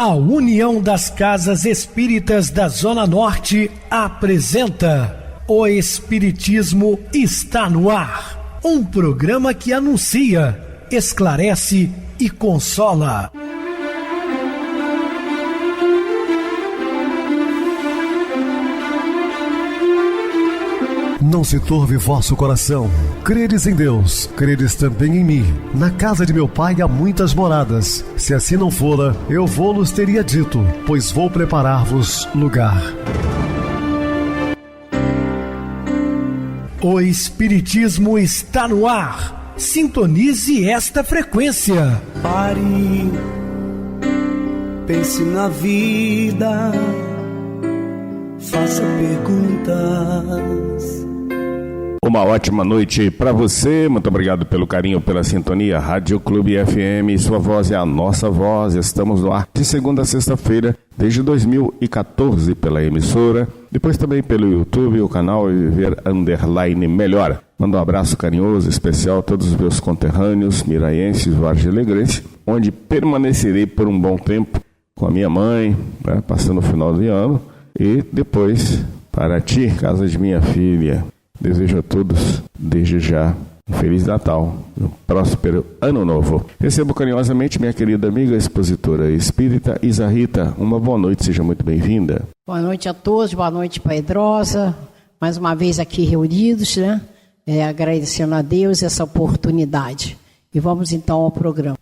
A União das Casas Espíritas da Zona Norte apresenta O Espiritismo está no ar. Um programa que anuncia, esclarece e consola. Não se turve vosso coração. Credes em Deus, credes também em mim. Na casa de meu pai há muitas moradas. Se assim não fora, eu vou-los teria dito, pois vou preparar-vos lugar. O Espiritismo está no ar. Sintonize esta frequência. Pare, pense na vida, faça perguntas. Uma ótima noite para você, muito obrigado pelo carinho, pela sintonia. Rádio Clube FM, sua voz é a nossa voz. Estamos no ar de segunda a sexta-feira, desde 2014 pela emissora, depois também pelo YouTube, o canal Viver _ Melhor. Mando um abraço carinhoso, especial a todos os meus conterrâneos, miraienses, vargem-alegrenses, onde permanecerei por um bom tempo com a minha mãe, né, passando o final de ano, e depois para ti, casa de minha filha. Desejo a todos, desde já, um Feliz Natal, um próspero Ano Novo. Recebo carinhosamente minha querida amiga expositora espírita Isa Rita. Uma boa noite, seja muito bem-vinda. Boa noite a todos, boa noite para a Pedrosa. Mais uma vez aqui reunidos, né? Agradecendo a Deus essa oportunidade. E vamos então ao programa.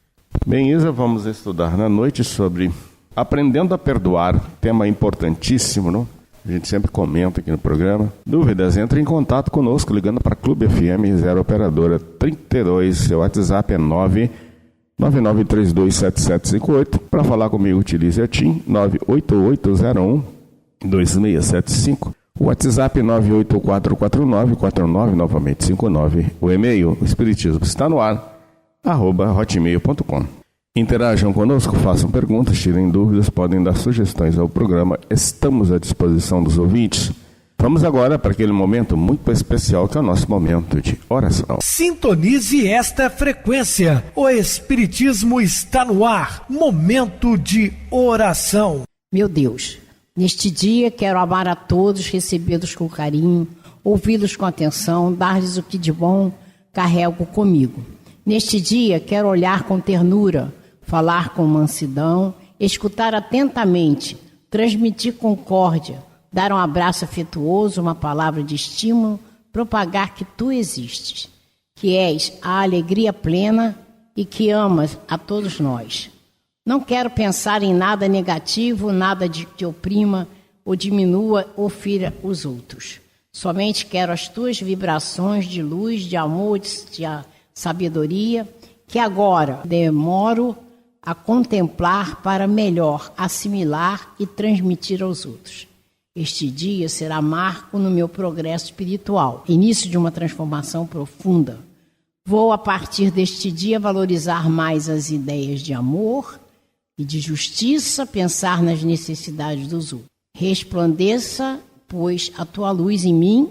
Bem, Isa, vamos estudar na noite sobre Aprendendo a Perdoar, tema importantíssimo, não? A gente sempre comenta aqui no programa. Dúvidas? Entre em contato conosco ligando para Clube FM 0 Operadora 32. Seu WhatsApp é 999327758. Para falar comigo, utilize a TIM 988012675. O WhatsApp 9844949, novamente 59. O e-mail, o Espiritismo está no ar, @hotmail.com. Interajam conosco, façam perguntas, tirem dúvidas, podem dar sugestões ao programa. Estamos à disposição dos ouvintes. Vamos agora para aquele momento muito especial que é o nosso momento de oração. Sintonize esta frequência. O Espiritismo está no ar. Momento de oração. Meu Deus, neste dia quero amar a todos, recebê-los com carinho, ouvi-los com atenção, dar-lhes o que de bom carrego comigo. Neste dia quero olhar com ternura, falar com mansidão, escutar atentamente, transmitir concórdia, dar um abraço afetuoso, uma palavra de estímulo, propagar que tu existes, que és a alegria plena e que amas a todos nós. Não quero pensar em nada negativo, nada de que oprima ou diminua ou fira os outros. Somente quero as tuas vibrações de luz, de amor, de sabedoria, que agora demoro a contemplar para melhor assimilar e transmitir aos outros. Este dia será marco no meu progresso espiritual, início de uma transformação profunda. Vou, a partir deste dia, valorizar mais as ideias de amor e de justiça, pensar nas necessidades dos outros. Resplandeça, pois, a tua luz em mim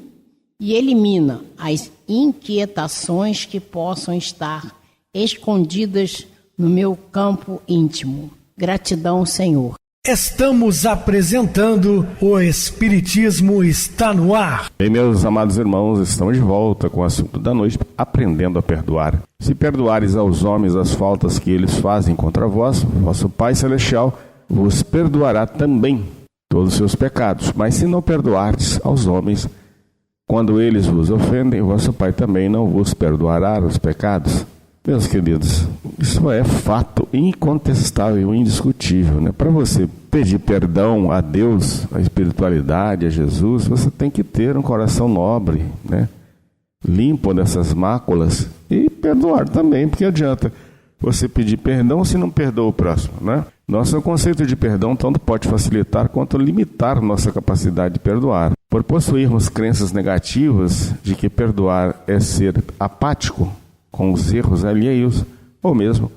e elimina as inquietações que possam estar escondidas no meu campo íntimo. Gratidão, Senhor. Estamos apresentando O Espiritismo está no ar. Bem, meus amados irmãos, estamos de volta com o assunto da noite, Aprendendo a Perdoar. Se perdoares aos homens as faltas que eles fazem contra vós, vosso Pai Celestial vos perdoará também todos os seus pecados. Mas se não perdoardes aos homens, quando eles vos ofendem, vosso Pai também não vos perdoará os pecados. Meus queridos, isso é fato incontestável, indiscutível, né? Para você pedir perdão a Deus, a espiritualidade, a Jesus, você tem que ter um coração nobre, né? Limpo dessas máculas e perdoar também, porque adianta você pedir perdão se não perdoa o próximo, né? Nosso conceito de perdão tanto pode facilitar quanto limitar nossa capacidade de perdoar. Por possuirmos crenças negativas de que perdoar é ser apático com os erros alheios, ou mesmo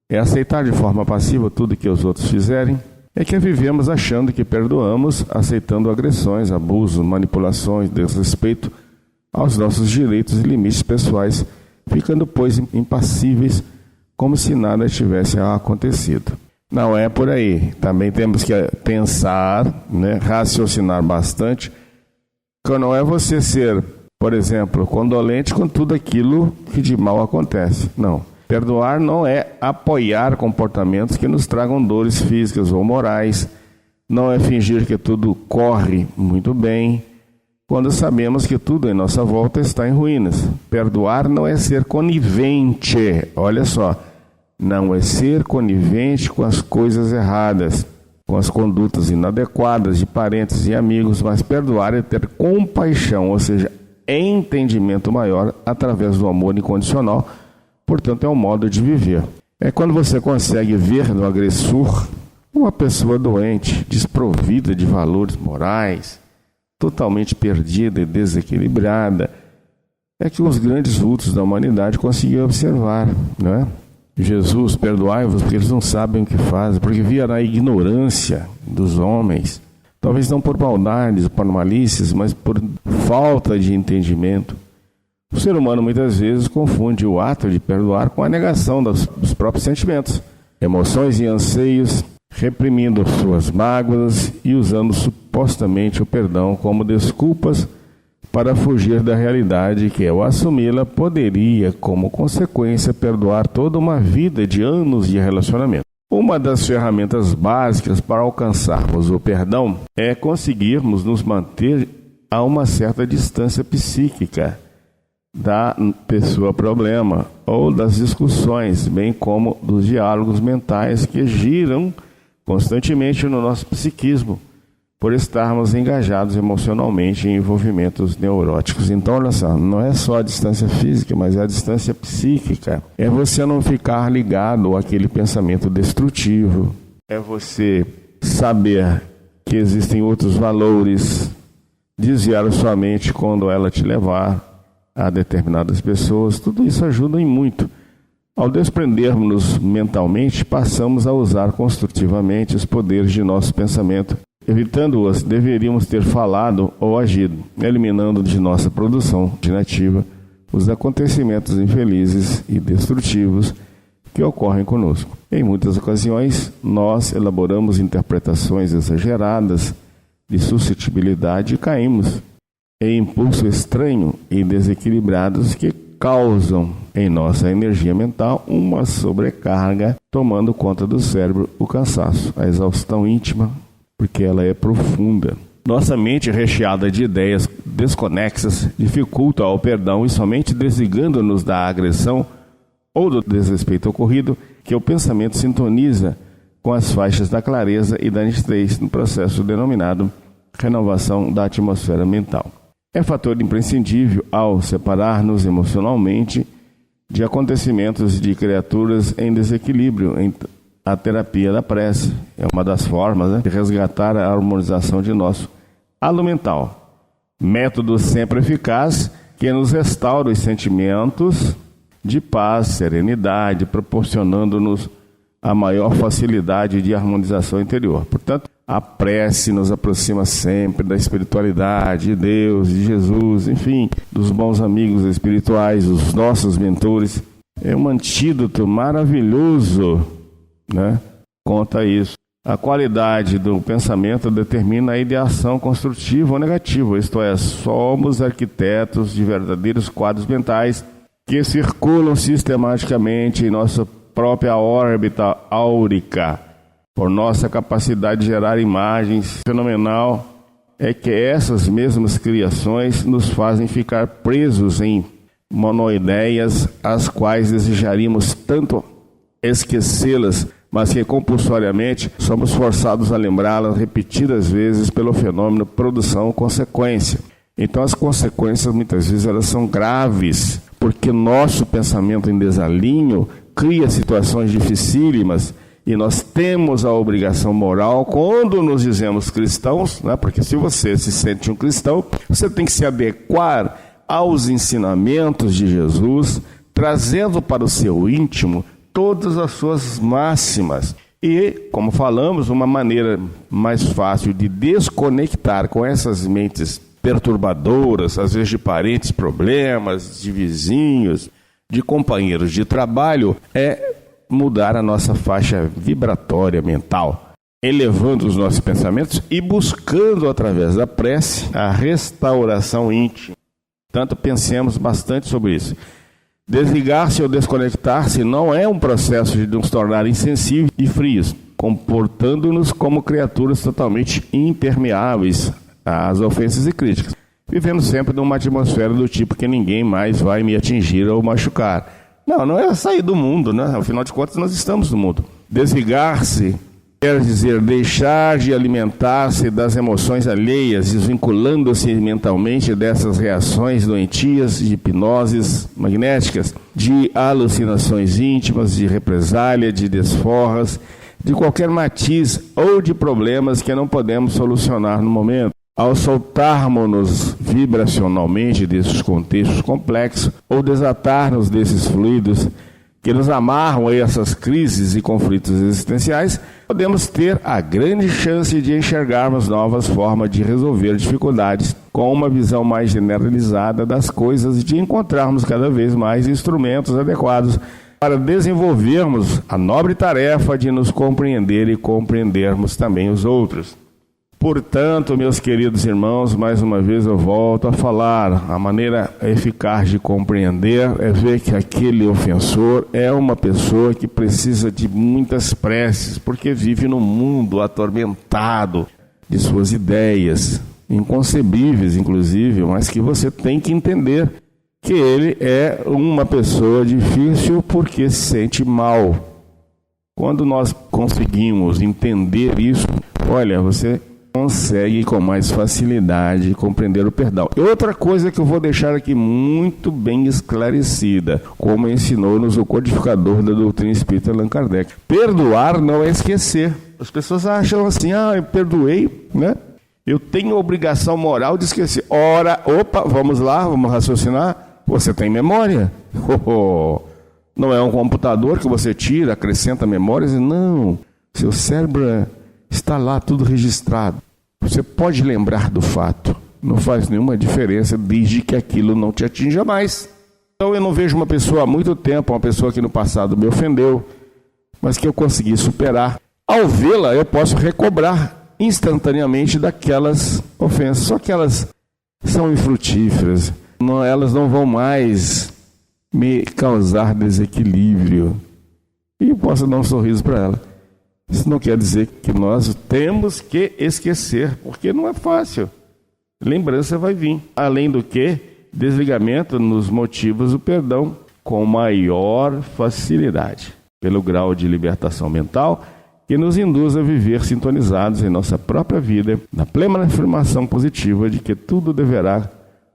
é aceitar de forma passiva tudo que os outros fizerem, é que vivemos achando que perdoamos, aceitando agressões, abusos, manipulações, desrespeito aos nossos direitos e limites pessoais, ficando, pois, impassíveis, como se nada tivesse acontecido. Não é por aí. Também temos que pensar, raciocinar bastante, que não é você ser, por exemplo, condolente com tudo aquilo que de mal acontece. Não. Perdoar não é apoiar comportamentos que nos tragam dores físicas ou morais. Não é fingir que tudo corre muito bem, quando sabemos que tudo em nossa volta está em ruínas. Perdoar não é ser conivente. Olha só. Não é ser conivente com as coisas erradas, com as condutas inadequadas de parentes e amigos, mas perdoar é ter compaixão, ou seja, entendimento maior através do amor incondicional. Portanto, é um modo de viver. É quando você consegue ver no agressor uma pessoa doente, desprovida de valores morais, totalmente perdida e desequilibrada. É que os grandes vultos da humanidade conseguiram observar, não é? Jesus, perdoai-vos, porque eles não sabem o que fazem, porque via na ignorância dos homens, talvez não por maldades ou por malícias, mas por falta de entendimento. O ser humano muitas vezes confunde o ato de perdoar com a negação dos próprios sentimentos, emoções e anseios, reprimindo suas mágoas e usando supostamente o perdão como desculpas para fugir da realidade que, ao assumi-la, poderia, como consequência, perdoar toda uma vida de anos de relacionamento. Uma das ferramentas básicas para alcançarmos o perdão é conseguirmos nos manter a uma certa distância psíquica da pessoa problema ou das discussões, bem como dos diálogos mentais que giram constantemente no nosso psiquismo, por estarmos engajados emocionalmente em envolvimentos neuróticos. Então, olha só, não é só a distância física, mas é a distância psíquica. É você não ficar ligado àquele pensamento destrutivo. É você saber que existem outros valores, desviar sua mente quando ela te levar a determinadas pessoas. Tudo isso ajuda em muito. Ao desprendermos-nos mentalmente, passamos a usar construtivamente os poderes de nosso pensamento. Evitando-as, deveríamos ter falado ou agido, eliminando de nossa produção nativa os acontecimentos infelizes e destrutivos que ocorrem conosco. Em muitas ocasiões, nós elaboramos interpretações exageradas de suscetibilidade e caímos em impulso estranho e desequilibrados que causam em nossa energia mental uma sobrecarga, tomando conta do cérebro o cansaço, a exaustão íntima, porque ela é profunda. Nossa mente recheada de ideias desconexas dificulta o perdão e somente desligando-nos da agressão ou do desrespeito ocorrido que o pensamento sintoniza com as faixas da clareza e da nitidez no processo denominado renovação da atmosfera mental. É fator imprescindível ao separar-nos emocionalmente de acontecimentos de criaturas em desequilíbrio. A terapia da prece é uma das formas de resgatar a harmonização de nosso halo mental. Método sempre eficaz que nos restaura os sentimentos de paz, serenidade, proporcionando-nos a maior facilidade de harmonização interior. Portanto, a prece nos aproxima sempre da espiritualidade, de Deus, de Jesus, enfim, dos bons amigos espirituais, os nossos mentores. É um antídoto maravilhoso, conta isso. A qualidade do pensamento determina a ideação construtiva ou negativa, isto é, somos arquitetos de verdadeiros quadros mentais que circulam sistematicamente em nossa própria órbita áurica. Por nossa capacidade de gerar imagens fenomenal, é que essas mesmas criações nos fazem ficar presos em monoideias, as quais desejaríamos tanto esquecê-las, mas que compulsoriamente somos forçados a lembrá-las repetidas vezes pelo fenômeno produção-consequência. Então as consequências muitas vezes elas são graves, porque nosso pensamento em desalinho cria situações dificílimas e nós temos a obrigação moral, quando nos dizemos cristãos, porque se você se sente um cristão, você tem que se adequar aos ensinamentos de Jesus, trazendo para o seu íntimo todas as suas máximas. E, como falamos, uma maneira mais fácil de desconectar com essas mentes perturbadoras, às vezes de parentes, problemas, de vizinhos, de companheiros de trabalho, é mudar a nossa faixa vibratória mental, elevando os nossos pensamentos e buscando, através da prece, a restauração íntima. Portanto, pensemos bastante sobre isso. Desligar-se ou desconectar-se não é um processo de nos tornar insensíveis e frios, comportando-nos como criaturas totalmente impermeáveis às ofensas e críticas, vivendo sempre numa atmosfera do tipo que ninguém mais vai me atingir ou machucar. Não é sair do mundo, né? Afinal de contas, nós estamos no mundo. Desligar-se quer dizer deixar de alimentar-se das emoções alheias, desvinculando-se mentalmente dessas reações doentias, de hipnoses magnéticas, de alucinações íntimas, de represália, de desforras, de qualquer matiz ou de problemas que não podemos solucionar no momento. Ao soltarmos-nos vibracionalmente desses contextos complexos ou desatar-nos desses fluidos que nos amarram a essas crises e conflitos existenciais, podemos ter a grande chance de enxergarmos novas formas de resolver dificuldades com uma visão mais generalizada das coisas e de encontrarmos cada vez mais instrumentos adequados para desenvolvermos a nobre tarefa de nos compreender e compreendermos também os outros. Portanto, meus queridos irmãos, mais uma vez eu volto a falar. A maneira eficaz de compreender é ver que aquele ofensor é uma pessoa que precisa de muitas preces, porque vive num mundo atormentado de suas ideias, inconcebíveis inclusive, mas que você tem que entender que ele é uma pessoa difícil porque se sente mal. Quando nós conseguimos entender isso, olha, você consegue com mais facilidade compreender o perdão. E outra coisa que eu vou deixar aqui muito bem esclarecida, como ensinou-nos o codificador da doutrina espírita Allan Kardec. Perdoar não é esquecer. As pessoas acham assim, eu perdoei, né? Eu tenho a obrigação moral de esquecer. Ora, vamos lá, vamos raciocinar. Você tem memória? Não é um computador que você tira, acrescenta memórias? Não, seu cérebro está lá tudo registrado. Você pode lembrar do fato. Não faz nenhuma diferença desde que aquilo não te atinja mais. Então eu não vejo uma pessoa há muito tempo, uma pessoa que no passado me ofendeu, mas que eu consegui superar. Ao vê-la, eu posso recobrar instantaneamente daquelas ofensas. Só que elas são infrutíferas. Elas não vão mais me causar desequilíbrio. E eu posso dar um sorriso para ela. Isso não quer dizer que nós temos que esquecer, porque não é fácil. Lembrança vai vir. Além do que, desligamento nos motivos do perdão com maior facilidade, pelo grau de libertação mental que nos induz a viver sintonizados em nossa própria vida, na plena afirmação positiva de que tudo deverá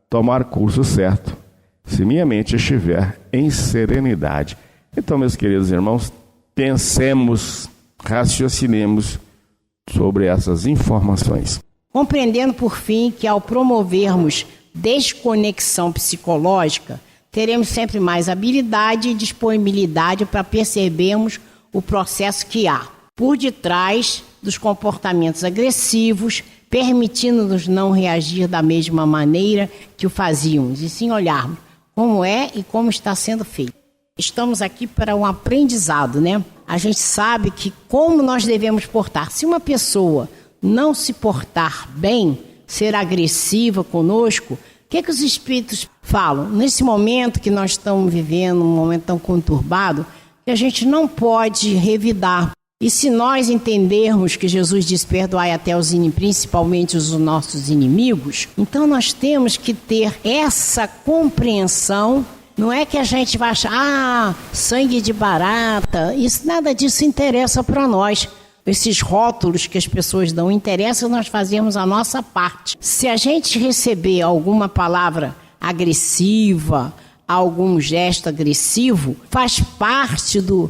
tomar curso certo, se minha mente estiver em serenidade. Então, meus queridos irmãos, pensemos, raciocinemos sobre essas informações. Compreendendo, por fim, que ao promovermos desconexão psicológica, teremos sempre mais habilidade e disponibilidade para percebermos o processo que há por detrás dos comportamentos agressivos, permitindo-nos não reagir da mesma maneira que o fazíamos, e sim olharmos como é e como está sendo feito. Estamos aqui para um aprendizado, né? A gente sabe que como nós devemos portar. Se uma pessoa não se portar bem, ser agressiva conosco, o que os espíritos falam? Nesse momento que nós estamos vivendo, um momento tão conturbado, que a gente não pode revidar. E se nós entendermos que Jesus diz perdoai até principalmente os nossos inimigos, então nós temos que ter essa compreensão. Não é que a gente vai achar, sangue de barata, nada disso interessa para nós. Esses rótulos que as pessoas dão interessa, nós fazemos a nossa parte. Se a gente receber alguma palavra agressiva, algum gesto agressivo, faz parte do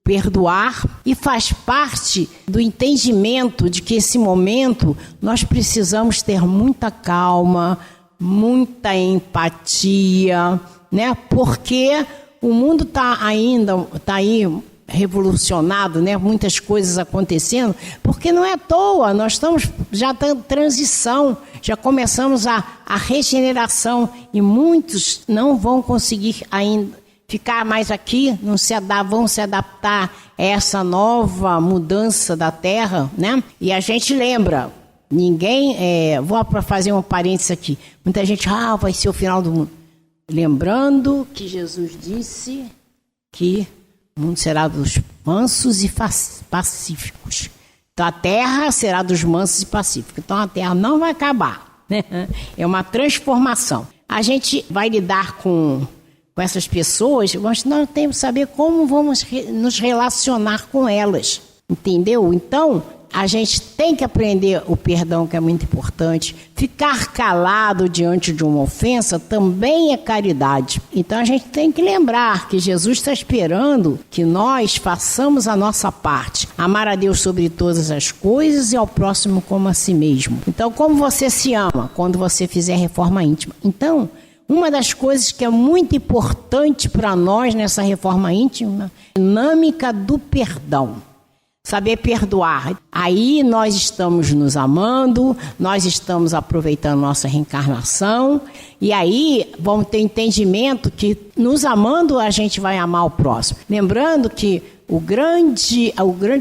perdoar e faz parte do entendimento de que esse momento nós precisamos ter muita calma, muita empatia, né? Porque o mundo está aí revolucionado, né? Muitas coisas acontecendo, porque não é à toa, nós estamos já em transição, já começamos a regeneração e muitos não vão conseguir ainda ficar mais aqui, vão se adaptar a essa nova mudança da terra, né? E a gente lembra, vou fazer um parênteses aqui, muita gente, vai ser o final do mundo. Lembrando que Jesus disse que o mundo será dos mansos e pacíficos. Então a terra será dos mansos e pacíficos. Então a terra não vai acabar, né? É uma transformação. A gente vai lidar com essas pessoas, mas nós temos que saber como vamos nos relacionar com elas, entendeu? Então, a gente tem que aprender o perdão, que é muito importante. Ficar calado diante de uma ofensa também é caridade. Então, a gente tem que lembrar que Jesus está esperando que nós façamos a nossa parte. Amar a Deus sobre todas as coisas e ao próximo como a si mesmo. Então, como você se ama? Quando você fizer reforma íntima. Então, uma das coisas que é muito importante para nós nessa reforma íntima, a dinâmica do perdão. Saber perdoar. Aí nós estamos nos amando, nós estamos aproveitando nossa reencarnação, e aí vamos ter entendimento que nos amando a gente vai amar o próximo. Lembrando que o grande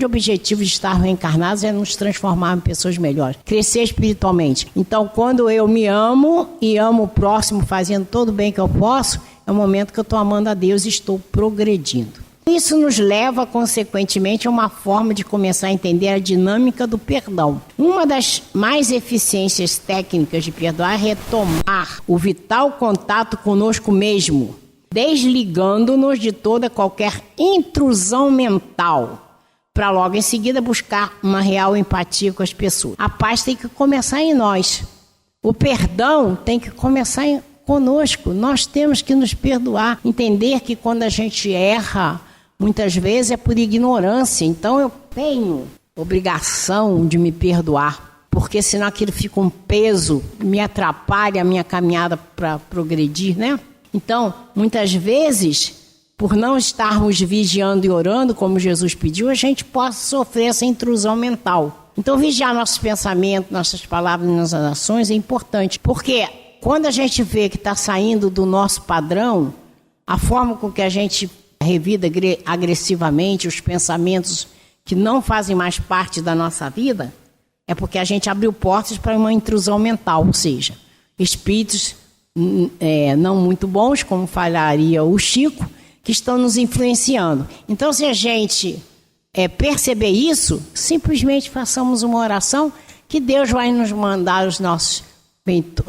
objetivo de estar reencarnados é nos transformar em pessoas melhores, crescer espiritualmente. Então, quando eu me amo e amo o próximo, fazendo todo o bem que eu posso, é o momento que eu estou amando a Deus e estou progredindo. Isso nos leva, consequentemente, a uma forma de começar a entender a dinâmica do perdão. Uma das mais eficiências técnicas de perdoar é retomar o vital contato conosco mesmo, desligando-nos de toda qualquer intrusão mental, para logo em seguida buscar uma real empatia com as pessoas. A paz tem que começar em nós. O perdão tem que começar conosco. Nós temos que nos perdoar, entender que quando a gente erra, muitas vezes é por ignorância. Então eu tenho obrigação de me perdoar, porque senão aquilo fica um peso, me atrapalha a minha caminhada para progredir, né? Então, muitas vezes, por não estarmos vigiando e orando, como Jesus pediu, a gente pode sofrer essa intrusão mental. Então, vigiar nossos pensamentos, nossas palavras e nossas ações é importante, porque quando a gente vê que está saindo do nosso padrão, a forma com que a gente revida agressivamente os pensamentos que não fazem mais parte da nossa vida, é porque a gente abriu portas para uma intrusão mental, ou seja, espíritos não muito bons, como falaria o Chico, que estão nos influenciando. Então, se a gente perceber isso, simplesmente façamos uma oração que Deus vai nos mandar os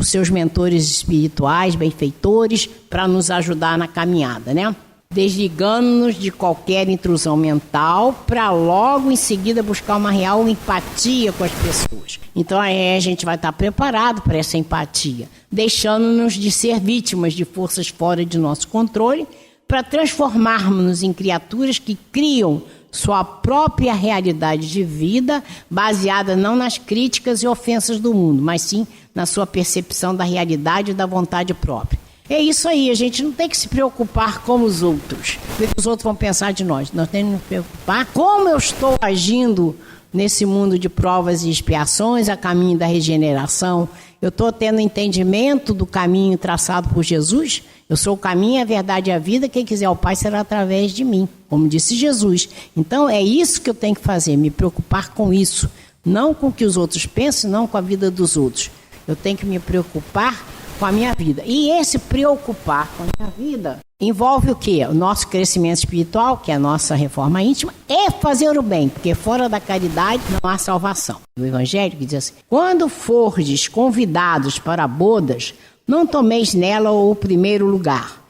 seus mentores espirituais, benfeitores, para nos ajudar na caminhada, né? Desligando-nos de qualquer intrusão mental para logo em seguida buscar uma real empatia com as pessoas. Então aí a gente vai estar preparado para essa empatia, deixando-nos de ser vítimas de forças fora de nosso controle, para transformarmos-nos em criaturas que criam sua própria realidade de vida, baseada não nas críticas e ofensas do mundo, mas sim na sua percepção da realidade e da vontade própria. É isso aí, a gente não tem que se preocupar com os outros, o que os outros vão pensar de nós. Nós temos que nos preocupar como eu estou agindo nesse mundo de provas e expiações, a caminho da regeneração. Eu estou tendo entendimento do caminho traçado por Jesus. Eu sou o caminho, a verdade e a vida. Quem quiser ao Pai será através de mim, como disse Jesus. Então é isso que eu tenho que fazer, me preocupar com isso. Não com o que os outros pensam, não com a vida dos outros. Eu tenho que me preocupar com a minha vida. E esse preocupar com a minha vida envolve o quê? O nosso crescimento espiritual, que é a nossa reforma íntima, e fazer o bem, porque fora da caridade não há salvação. O Evangelho que diz assim: quando fordes convidados para bodas, não tomeis nela o primeiro lugar,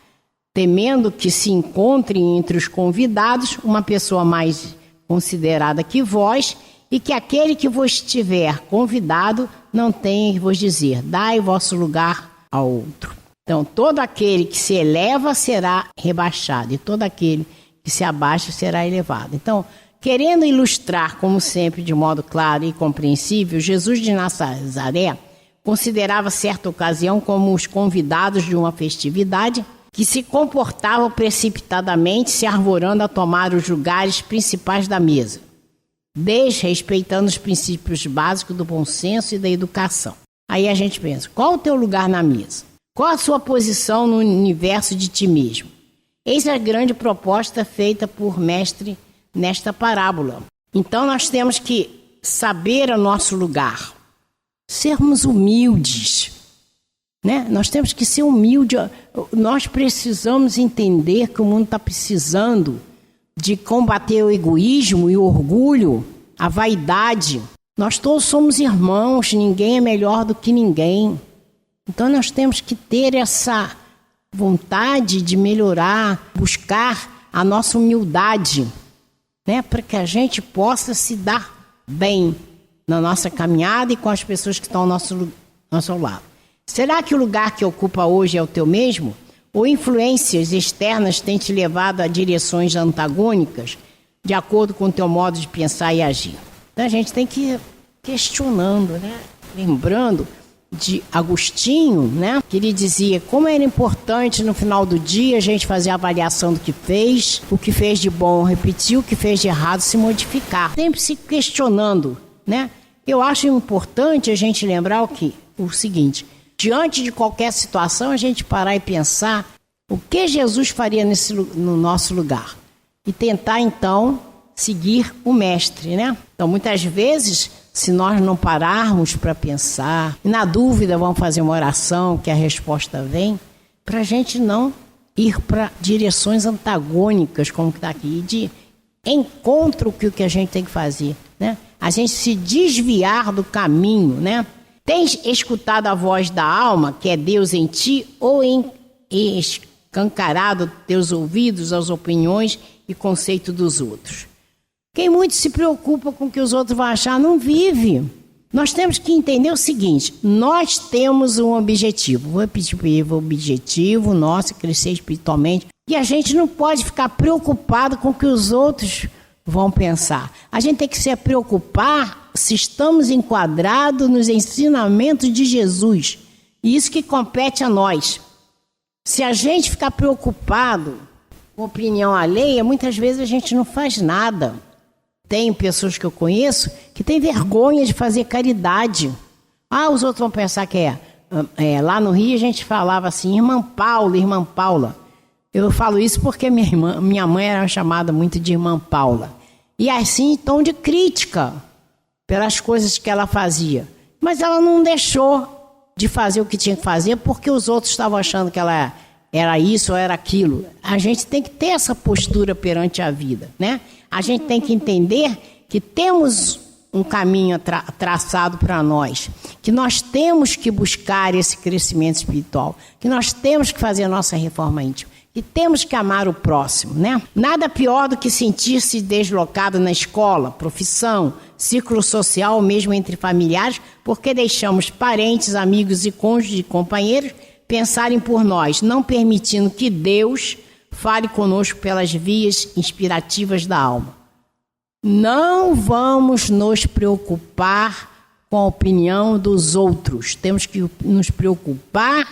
temendo que se encontre entre os convidados uma pessoa mais considerada que vós, e que aquele que vos tiver convidado não tenha que vos dizer: dai vosso lugar ao outro. Então, todo aquele que se eleva será rebaixado, e todo aquele que se abaixa será elevado. Então, querendo ilustrar, como sempre, de modo claro e compreensível, Jesus de Nazaré considerava certa ocasião como os convidados de uma festividade que se comportavam precipitadamente, se arvorando a tomar os lugares principais da mesa, desrespeitando os princípios básicos do bom senso e da educação. Aí a gente pensa: qual o teu lugar na mesa? Qual a sua posição no universo de ti mesmo? Eis a grande proposta feita por mestre nesta parábola. Então nós temos que saber o nosso lugar, sermos humildes, né? Nós temos que ser humildes. Nós precisamos entender que o mundo está precisando de combater o egoísmo e o orgulho, a vaidade. Nós todos somos irmãos, ninguém é melhor do que ninguém. Então nós temos que ter essa vontade de melhorar, buscar a nossa humildade, né? Para que a gente possa se dar bem na nossa caminhada e com as pessoas que estão ao nosso lado. Será que o lugar que ocupa hoje é o teu mesmo? Ou influências externas têm te levado a direções antagônicas de acordo com o teu modo de pensar e agir? Então a gente tem que ir questionando, né? Lembrando de Agostinho, né? Que ele dizia como era importante no final do dia a gente fazer a avaliação do que fez, o que fez de bom repetir, o que fez de errado se modificar. Sempre se questionando, né? Eu acho importante a gente lembrar o seguinte: diante de qualquer situação, a gente parar e pensar o que Jesus faria no nosso lugar e tentar, então, seguir o mestre, né? Então, muitas vezes, se nós não pararmos para pensar, e na dúvida vamos fazer uma oração, que a resposta vem, para a gente não ir para direções antagônicas, como está aqui, de encontro com o que a gente tem que fazer, né? A gente se desviar do caminho, né? Tens escutado a voz da alma, que é Deus em ti, ou escancarado teus ouvidos às opiniões e conceitos dos outros? Quem muito se preocupa com o que os outros vão achar, não vive. Nós temos que entender o seguinte: nós temos um objetivo. Vou repetir, o objetivo nosso é crescer espiritualmente. E a gente não pode ficar preocupado com o que os outros vão pensar. A gente tem que se preocupar se estamos enquadrados nos ensinamentos de Jesus. E isso que compete a nós. Se a gente ficar preocupado com opinião alheia, muitas vezes a gente não faz nada. Tem pessoas que eu conheço que têm vergonha de fazer caridade. Os outros vão pensar que lá no Rio a gente falava assim, irmã Paula. Eu falo isso porque minha mãe era chamada muito de irmã Paula. E assim, em tom de crítica pelas coisas que ela fazia. Mas ela não deixou de fazer o que tinha que fazer porque os outros estavam achando que ela era isso ou era aquilo. A gente tem que ter essa postura perante a vida, né? A gente tem que entender que temos um caminho traçado para nós, que nós temos que buscar esse crescimento espiritual, que nós temos que fazer a nossa reforma íntima, que temos que amar o próximo, né? Nada pior do que sentir-se deslocado na escola, profissão, círculo social, mesmo entre familiares, porque deixamos parentes, amigos e cônjuges e companheiros pensarem por nós, não permitindo que Deus fale conosco pelas vias inspirativas da alma. Não vamos nos preocupar com a opinião dos outros. Temos que nos preocupar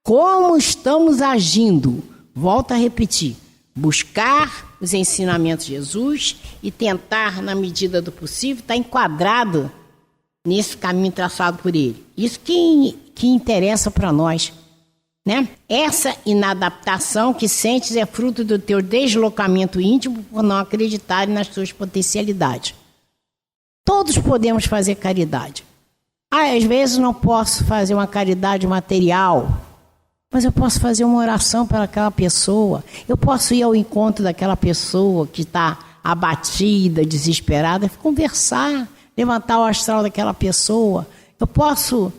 como estamos agindo. Volto a repetir. Buscar os ensinamentos de Jesus e tentar, na medida do possível, estar enquadrado nesse caminho traçado por ele. Isso que interessa para nós, né? Essa inadaptação que sentes é fruto do teu deslocamento íntimo por não acreditar nas suas potencialidades. Todos podemos fazer caridade. Às vezes não posso fazer uma caridade material, mas eu posso fazer uma oração para aquela pessoa. Eu posso ir ao encontro daquela pessoa que está abatida, desesperada, conversar, levantar o astral daquela pessoa. Eu posso,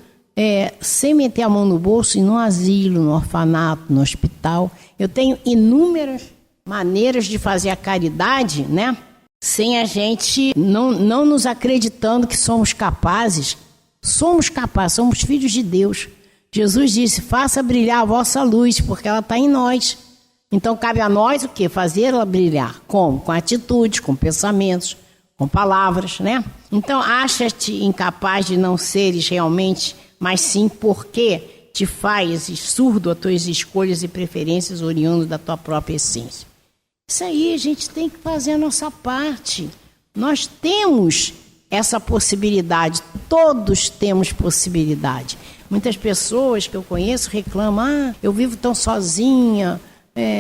sem meter a mão no bolso, ir no asilo, no orfanato, no hospital. Eu tenho inúmeras maneiras de fazer a caridade, né? Sem a gente não nos acreditando que somos capazes. Somos capazes, somos filhos de Deus. Jesus disse, faça brilhar a vossa luz, porque ela está em nós. Então cabe a nós o quê? Fazê-la brilhar. Como? Com atitudes, com pensamentos, com palavras, né? Então acha-te incapaz de não seres realmente, mas sim porque te fazes surdo a tuas escolhas e preferências oriundo da tua própria essência. Isso aí a gente tem que fazer a nossa parte. Nós temos essa possibilidade, todos temos possibilidade. Muitas pessoas que eu conheço reclamam, eu vivo tão sozinha,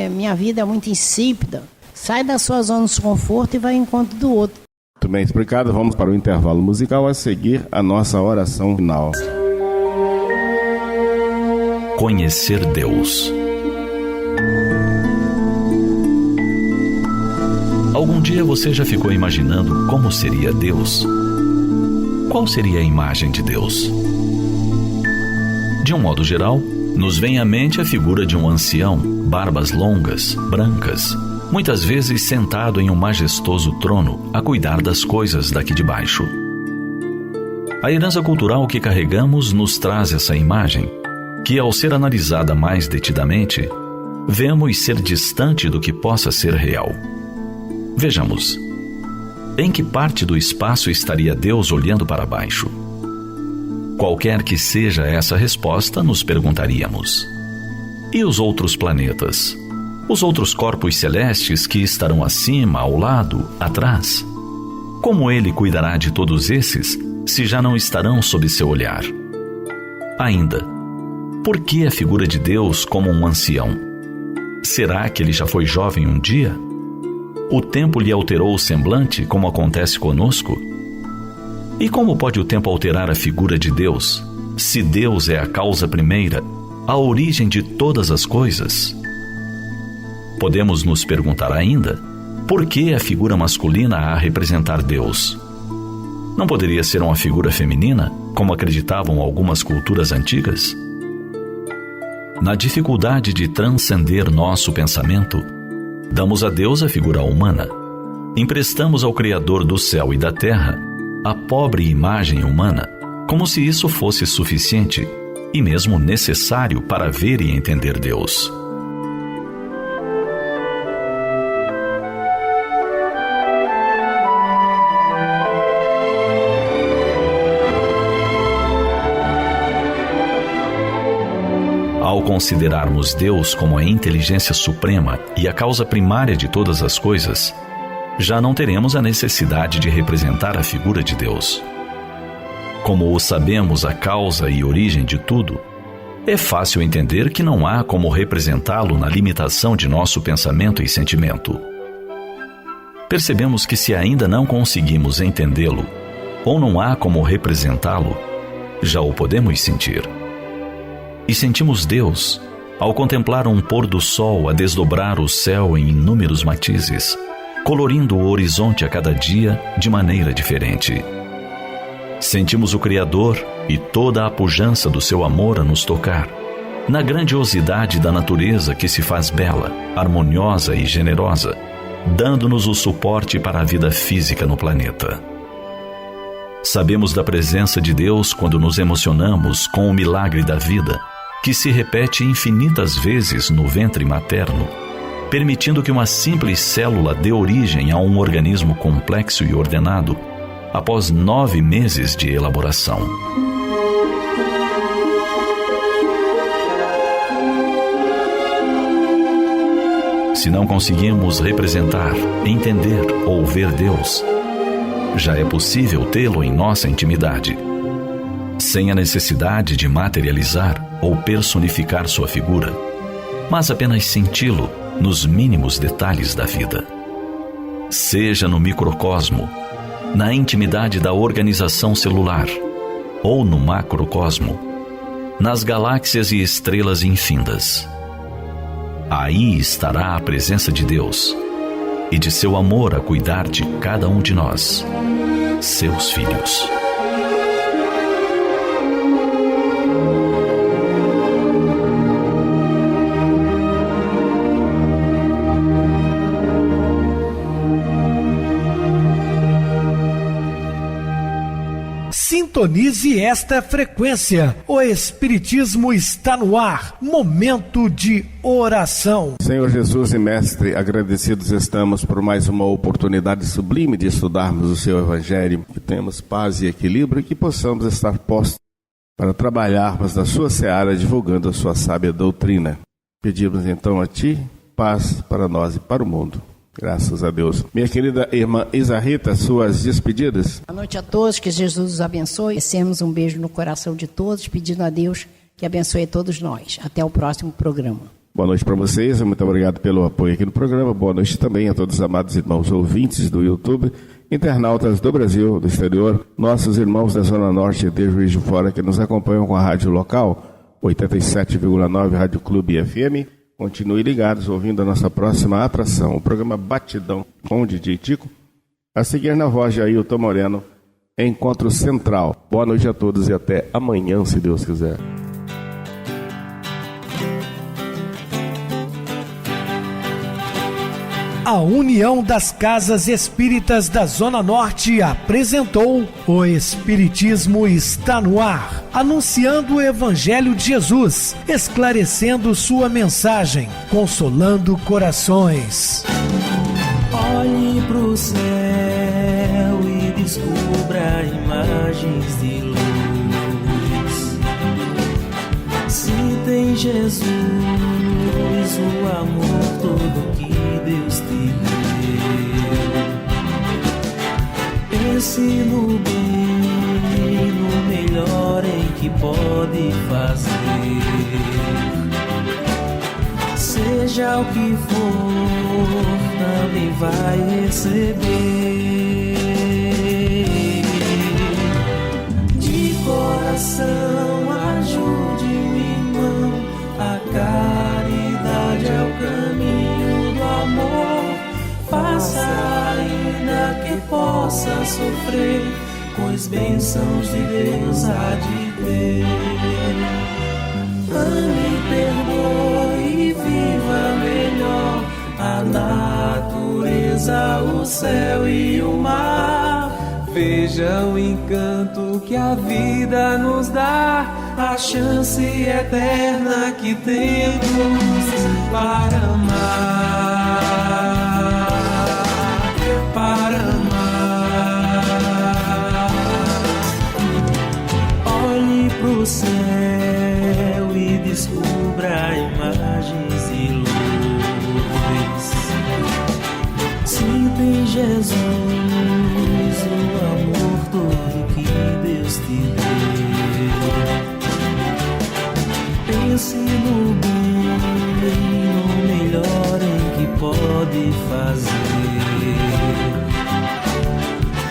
minha vida é muito insípida. Sai da sua zona de conforto e vai ao encontro do outro. Muito bem explicado. Vamos para o intervalo musical, a seguir a nossa oração final. Conhecer Deus. Algum dia você já ficou imaginando como seria Deus? Qual seria a imagem de Deus? De um modo geral, nos vem à mente a figura de um ancião, barbas longas, brancas, muitas vezes sentado em um majestoso trono a cuidar das coisas daqui de baixo. A herança cultural que carregamos nos traz essa imagem, que ao ser analisada mais detidamente, vemos ser distante do que possa ser real. Vejamos, em que parte do espaço estaria Deus olhando para baixo? Qualquer que seja essa resposta, nos perguntaríamos: e os outros planetas? Os outros corpos celestes que estarão acima, ao lado, atrás? Como ele cuidará de todos esses, se já não estarão sob seu olhar? Ainda, por que a figura de Deus como um ancião? Será que ele já foi jovem um dia? O tempo lhe alterou o semblante, como acontece conosco? E como pode o tempo alterar a figura de Deus, se Deus é a causa primeira, a origem de todas as coisas? Podemos nos perguntar ainda, por que a figura masculina a representar Deus? Não poderia ser uma figura feminina, como acreditavam algumas culturas antigas? Na dificuldade de transcender nosso pensamento, damos a Deus a figura humana. Emprestamos ao Criador do céu e da terra a pobre imagem humana, como se isso fosse suficiente e mesmo necessário para ver e entender Deus. Ao considerarmos Deus como a inteligência suprema e a causa primária de todas as coisas, já não teremos a necessidade de representar a figura de Deus. Como o sabemos a causa e origem de tudo, é fácil entender que não há como representá-lo na limitação de nosso pensamento e sentimento. Percebemos que se ainda não conseguimos entendê-lo, ou não há como representá-lo, já o podemos sentir. E sentimos Deus ao contemplar um pôr do sol a desdobrar o céu em inúmeros matizes, colorindo o horizonte a cada dia de maneira diferente. Sentimos o Criador e toda a pujança do seu amor a nos tocar, na grandiosidade da natureza que se faz bela, harmoniosa e generosa, dando-nos o suporte para a vida física no planeta. Sabemos da presença de Deus quando nos emocionamos com o milagre da vida, que se repete infinitas vezes no ventre materno, permitindo que uma simples célula dê origem a um organismo complexo e ordenado, após 9 meses de elaboração. Se não conseguimos representar, entender ou ver Deus, já é possível tê-lo em nossa intimidade, sem a necessidade de materializar ou personificar sua figura, mas apenas senti-lo nos mínimos detalhes da vida. Seja no microcosmo, na intimidade da organização celular, ou no macrocosmo, nas galáxias e estrelas infindas. Aí estará a presença de Deus e de seu amor a cuidar de cada um de nós, seus filhos. Sintonize esta frequência. O Espiritismo está no ar. Momento de oração. Senhor Jesus e Mestre, agradecidos estamos por mais uma oportunidade sublime de estudarmos o Seu Evangelho, que tenhamos paz e equilíbrio e que possamos estar postos para trabalharmos na Sua seara, divulgando a Sua sábia doutrina. Pedimos então a Ti paz para nós e para o mundo. Graças a Deus. Minha querida irmã Isa Rita, suas despedidas. Boa noite a todos, que Jesus os abençoe. Descemos um beijo no coração de todos, pedindo a Deus que abençoe todos nós. Até o próximo programa. Boa noite para vocês, muito obrigado pelo apoio aqui no programa. Boa noite também a todos os amados irmãos ouvintes do YouTube, internautas do Brasil, do exterior, nossos irmãos da Zona Norte de Juiz de Fora que nos acompanham com a rádio local, 87,9 Rádio Clube FM. Continue ligados ouvindo a nossa próxima atração, o programa Batidão com o DJ Tico. A seguir na voz de Ailton Moreno, Encontro Central. Boa noite a todos e até amanhã, se Deus quiser. A União das Casas Espíritas da Zona Norte apresentou O Espiritismo Está no Ar, anunciando o Evangelho de Jesus, esclarecendo sua mensagem, consolando corações. Olhe pro céu e descubra imagens de luz. Se tem Jesus, o amor todo que Deus te deu. Pense no bem, no melhor em que pode fazer. Seja o que for, também vai receber. De coração, ajude-me, irmão. A caridade é o caminho do amor. Faça ainda que possa sofrer, pois bênçãos de Deus há de ter. Ame, perdoe e viva melhor a natureza, o céu e o mar. Veja o encanto que a vida nos dá, a chance eterna que temos para amar, para amar. Olhe pro céu e descubra imagens de luz. Sinta em Jesus o amor todo que Deus te deu. Pense no bem, no melhor em que pode fazer.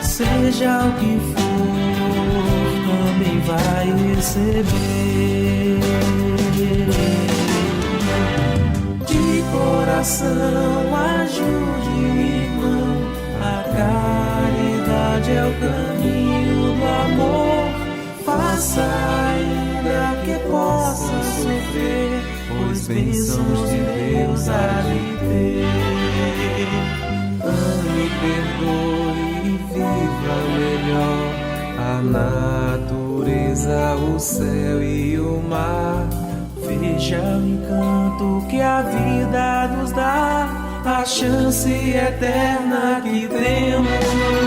Seja o que for, também vai receber. De coração, ajude-me, irmão. A caridade é o caminho do amor. Faça ainda que possa sofrer, pois bênçãos de Deus há de ter. Ame, perdoe e viva melhor a natureza, o céu e o mar. Veja o encanto que a vida nos dá, a chance eterna que temos